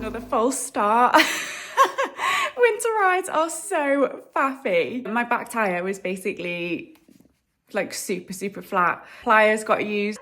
another false start. Winter rides are so faffy. My back tyre was basically like super flat. Pliers got used.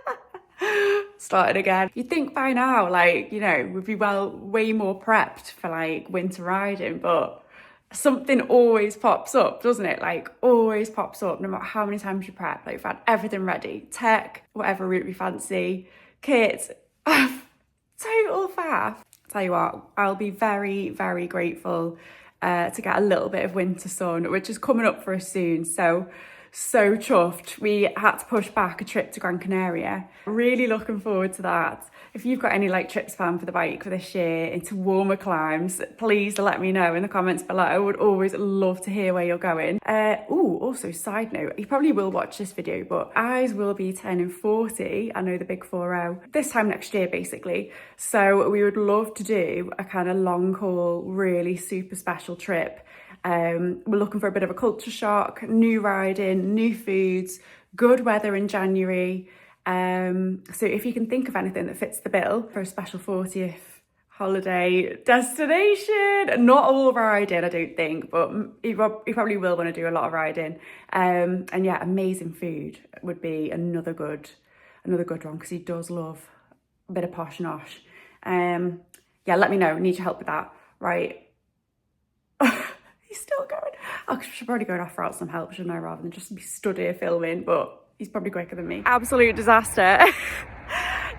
Started again. You'd think by now, like, you know, we'd be way more prepped for like winter riding, but something always pops up, doesn't it? Like, always pops up, no matter how many times you prep. Like, we've had everything ready. Tech, whatever route we fancy, kit, total faff. Tell you what, I'll be very grateful to get a little bit of winter sun, which is coming up for us soon. So chuffed. We had to push back a trip to Gran Canaria. Really looking forward to that. If you've got any like trips planned for the bike for this year into warmer climes, please let me know in the comments below. I would always love to hear where you're going. Also side note, you probably will watch this video, but I will be turning 40. I know, the big 40 this time next year basically. So we would love to do a kind of long haul, really super special trip. We're looking for a bit of a culture shock, new riding, new foods, good weather in January. So if you can think of anything that fits the bill for a special 40th holiday destination, not all riding, I don't think, but you probably will want to do a lot of riding. And yeah, amazing food would be another good one, because he does love a bit of posh nosh. Yeah, let me know. Need your help with that. Right. He's still going. I should probably go and offer out some help, shouldn't I, rather than just be stood here filming, but he's probably quicker than me. Absolute disaster.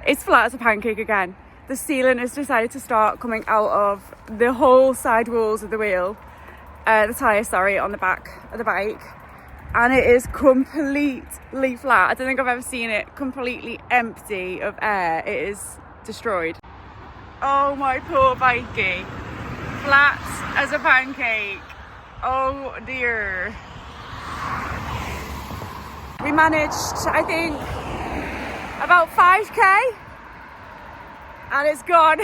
It's flat as a pancake again. The ceiling has decided to start coming out of the whole side walls of the wheel, the tyre, sorry, on the back of the bike. And it is completely flat. I don't think I've ever seen it completely empty of air. It is destroyed. Oh, my poor bikey. Flat as a pancake. Oh dear. We managed, I think, about 5k and it's gone.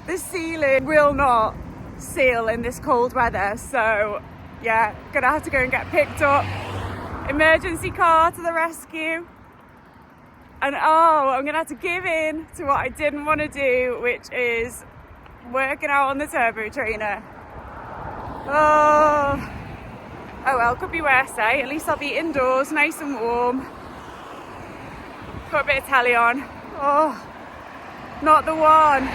The ceiling will not seal in this cold weather, so yeah, gonna have to go and get picked up. Emergency car to the rescue. And I'm gonna have to give in to what I didn't want to do, which is working out on the turbo trainer. Oh well, could be worse, eh? At least I'll be indoors, nice and warm. Put a bit of telly on. Oh, not the one.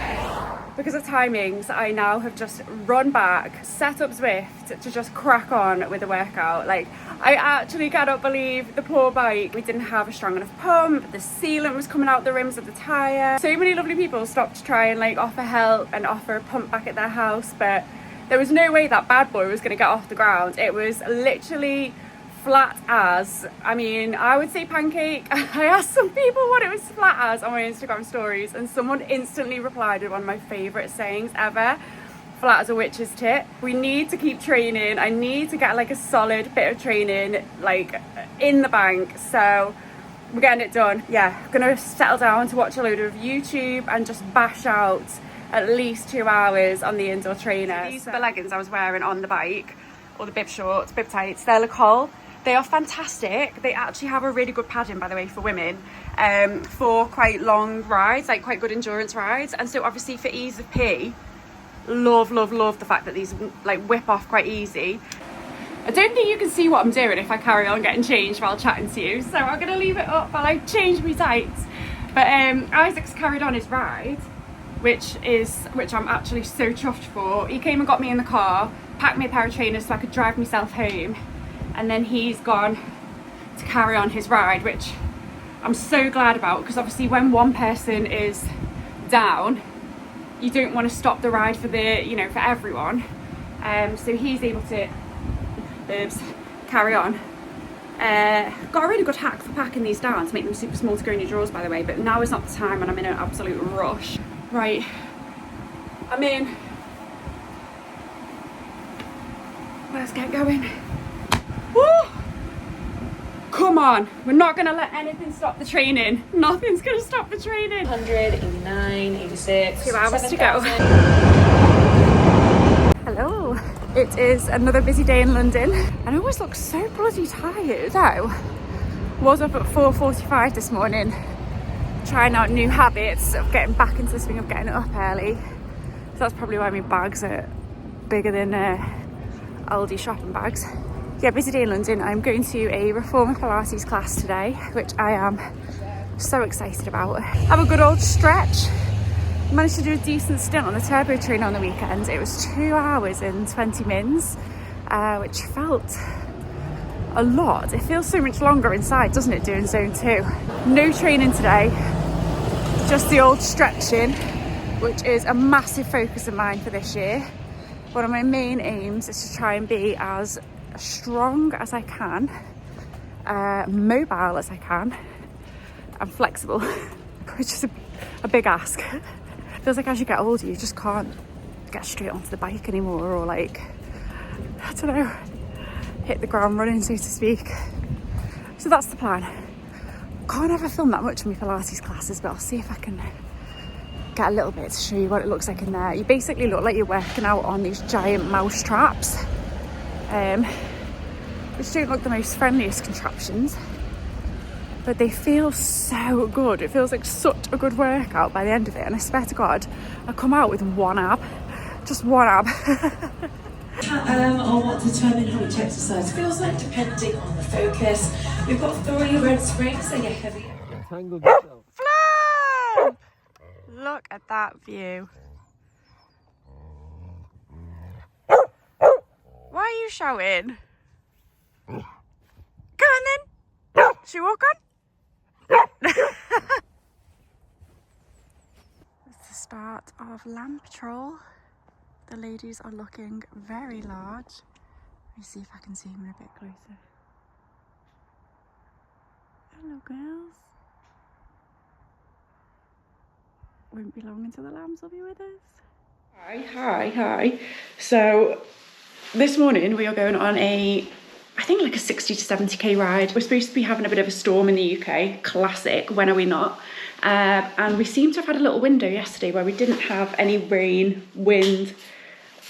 Because of timings, I now have just run back, set up Zwift to just crack on with the workout. Like, I actually cannot believe the poor bike. We didn't have a strong enough pump. The sealant was coming out the rims of the tyre. So many lovely people stopped to try and like offer help and offer a pump back at their house, but there was no way that bad boy was going to get off the ground. It was literally flat as, I mean, I would say pancake. I asked some people what it was flat as on my Instagram stories, and someone instantly replied with one of my favourite sayings ever: flat as a witch's tit. We need to keep training. I need to get like a solid bit of training like in the bank, so we're getting it done. Yeah, I'm gonna settle down to watch a load of YouTube and just bash out at least 2 hours on the indoor trainer. These are the leggings I was wearing on the bike, or the bib shorts, bib tights. They're Nicole. They are fantastic. They actually have a really good padding, by the way, for women, for quite long rides, like quite good endurance rides. And so obviously for ease of pee, love the fact that these like whip off quite easy. I don't think you can see what I'm doing if I carry on getting changed while chatting to you, so I'm gonna leave it up while I change my tights. But Isaac's carried on his ride, which I'm actually so chuffed for. He came and got me in the car, packed me a pair of trainers so I could drive myself home, and then he's gone to carry on his ride, which I'm so glad about, because obviously when one person is down, you don't want to stop the ride for for everyone. So he's able to carry on. Got a really good hack for packing these down to make them super small to go in your drawers, by the way, but now is not the time and I'm in an absolute rush. Right, I'm in. Let's get going. Woo! Come on, we're not gonna let anything stop the training. Nothing's gonna stop the training. 189, 86. 2 hours to go. Hello. It is another busy day in London, and I always look so bloody tired. So, was up at 4:45 this morning trying out new habits of getting back into the swing of getting up early. So that's probably why my bags are bigger than Aldi shopping bags. Yeah, busy day in London. I'm going to a reformer Pilates class today, which I am so excited about. Have a good old stretch. Managed to do a decent stint on the turbo trainer on the weekend. It was 2 hours and 20 mins, which felt a lot. It feels so much longer inside, doesn't it, doing zone 2? No training today, just the old stretching, which is a massive focus of mine for this year. One of my main aims is to try and be as strong as I can, mobile as I can, and flexible, which is a big ask. Feels like as you get older, you just can't get straight onto the bike anymore, or like, I don't know, hit the ground running, so to speak. So that's the plan. Can't ever film that much of my Pilates classes, but I'll see if I can get a little bit to show you what it looks like in there. You basically look like you're working out on these giant mouse traps, which don't look the most friendliest contraptions, but they feel so good. It feels like such a good workout by the end of it, and I swear to God, I come out with one ab, just one ab. Or what determine how much exercise feels like depending on the focus. We've got 3 red springs, they get heavier. Flip! Look at that view. Why are you shouting? Go on then. Should we walk on? It's the start of Lamb Patrol. The ladies are looking very large. Let me see if I can see them a bit closer. Hello girls. Won't be long until the lambs will be with us. Hi. So this morning we are going on I think like a 60 to 70k ride. We're supposed to be having a bit of a storm in the UK, classic, when are we not? And we seem to have had a little window yesterday where we didn't have any rain, wind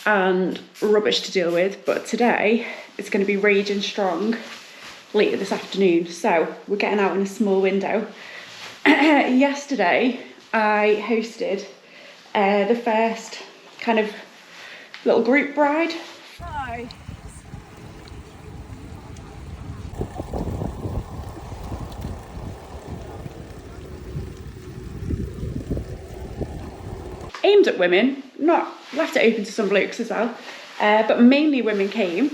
and rubbish to deal with, but today it's going to be raging strong later this afternoon, so we're getting out in a small window. Yesterday I hosted the first kind of little group ride. Hi. Aimed at women, not left it open to some blokes as well, but mainly women came.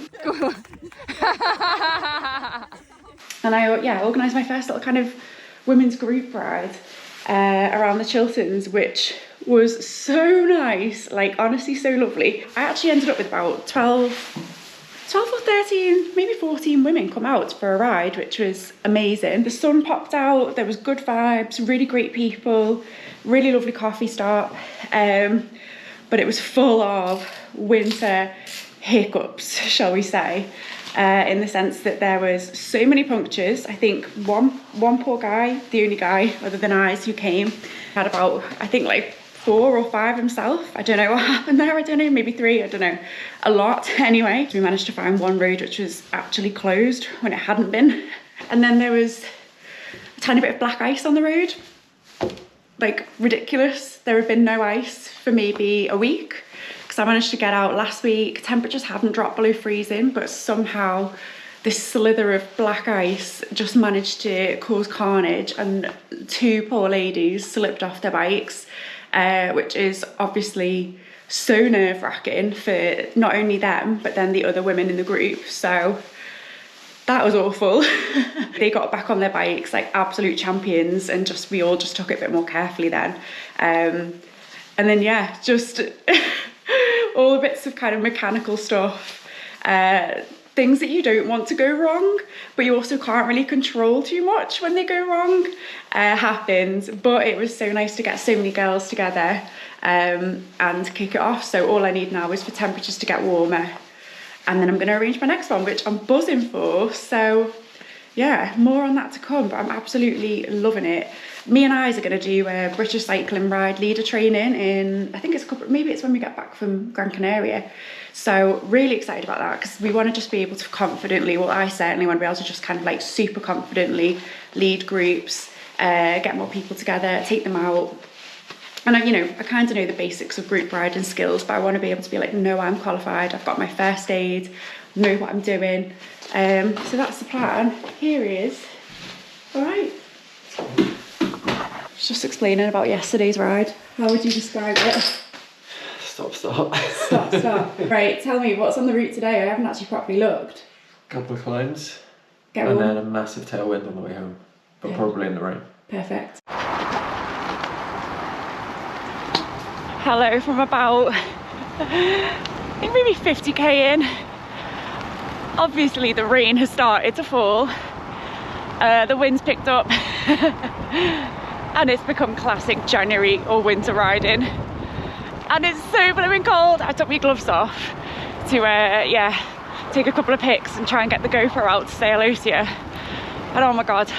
And I organised my first little kind of women's group ride around the Chilterns, which was so nice, like honestly so lovely. I actually ended up with about 12 or 13, maybe 14 women come out for a ride, which was amazing. The sun popped out, there was good vibes, really great people, really lovely coffee stop, but it was full of winter hiccups, shall we say, in the sense that there was so many punctures. I think one poor guy, the only guy other than eyes who came, had about, I think like 4 or 5 himself. I don't know what happened there, I don't know, maybe 3, I don't know, a lot. Anyway, we managed to find one road which was actually closed when it hadn't been. And then there was a tiny bit of black ice on the road, like ridiculous. There had been no ice for maybe a week, because I managed to get out last week. Temperatures haven't dropped below freezing, but somehow this slither of black ice just managed to cause carnage, and 2 poor ladies slipped off their bikes, which is obviously so nerve-wracking for not only them, but then the other women in the group. So that was awful. They got back on their bikes like absolute champions, and we all just took it a bit more carefully then. And then yeah, just all the bits of kind of mechanical stuff, things that you don't want to go wrong, but you also can't really control too much when they go wrong, happens. But it was so nice to get so many girls together and kick it off. So all I need now is for temperatures to get warmer, and then I'm going to arrange my next one, which I'm buzzing for. So yeah, more on that to come, but I'm absolutely loving it. Me and Eyes are going to do a British cycling ride leader training in, I think it's maybe it's when we get back from Gran Canaria. So really excited about that, because we want to just be able to confidently, well I certainly want to be able to just kind of like super confidently lead groups get more people together, take them out. And I kind of know the basics of group riding skills, but I want to be able to be like, no, I'm qualified, I've got my first aid, know what I'm doing. So that's the plan. Here he is. All right. Just explaining about yesterday's ride. How would you describe it? Stop. Stop. Right, tell me, what's on the route today? I haven't actually properly looked. Couple of climbs. Get and one. then a massive tailwind on the way home, but probably in the rain. Perfect. Hello from about, I think maybe 50k in. Obviously the rain has started to fall. The wind's picked up and it's become classic January or winter riding. And it's so blooming cold. I took my gloves off to take a couple of pics and try and get the GoPro out to say hello to you. And oh my god,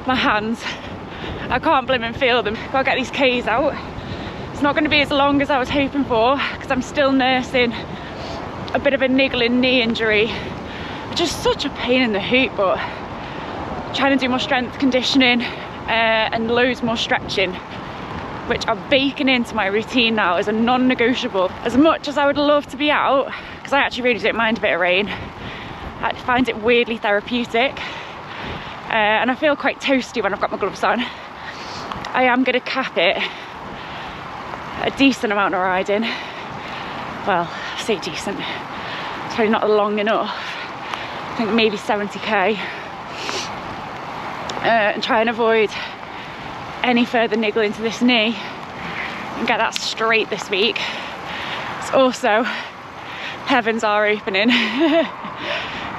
my hands, I can't blimmin' feel them. Gotta get these Ks out. It's not going to be as long as I was hoping for because I'm still nursing a bit of a niggling knee injury, which is such a pain in the hoot, but trying to do more strength conditioning and loads more stretching, which I'm baking into my routine now as a non-negotiable. As much as I would love to be out, because I actually really don't mind a bit of rain, I find it weirdly therapeutic, and I feel quite toasty when I've got my gloves on. I am going to cap it a decent amount of riding. Well, I say decent, it's probably not long enough. I think maybe 70k, and try and avoid any further niggling to this knee and get that straight this week. It's also, heavens are opening.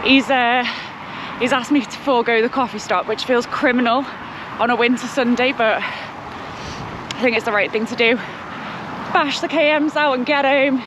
He's asked me to forego the coffee stop, which feels criminal on a winter Sunday, but I think it's the right thing to do. Bash the KMs out and get home.